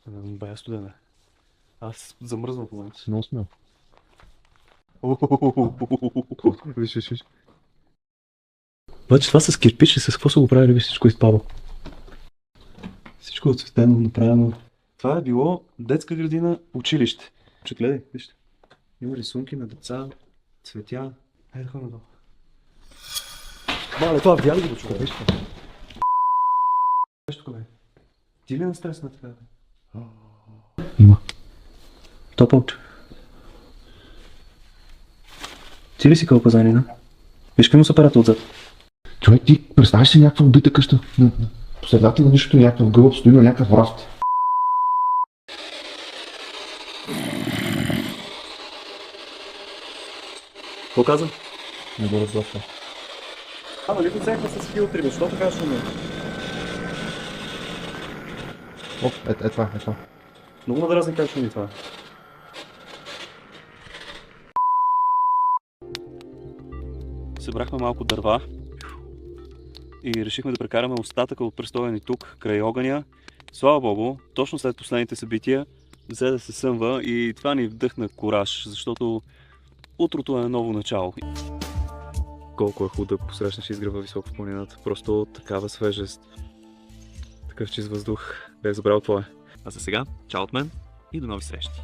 Бая студена. Аз замръзвам в момента. Много смел. Виж, виж, виж. Обаче това с кирпич, с какво са го правили, виж, всичко изпава. Всичко е отцветено, направено. Това е било детска градина, училище. Че гледай, вижте. Има рисунки на деца, цветя. Хайде да ходим надолу. Мале, това видя ли го, човек? Виж това. Виж тук, бе. Ти ли на стрес на така, бе? Има. Топ-аут. Ти ли си кълпазанина? Виж какви му са перата отзад. Човек, ти представяш си някаква убита къща? По средата на нищото някакъв гълъб стои на някакъв рафт. Какво каза? Не го разлъчва. Нали го взехме с филтри, защо така шуми? Оп, е това. Много надразни как шуми това. Събрахме малко дърва и решихме да прекараме остатъка от престоя ни тук, край огъня. Слава Богу, точно след последните събития взе да се съмва и това ни вдъхна кураж, защото утрото е ново начало. Колко е хубаво да посрещнеш изгрева високо в планината. Просто такава свежест, такъв чист въздух. Бях забрал това. А за сега, чао от мен и до нови срещи!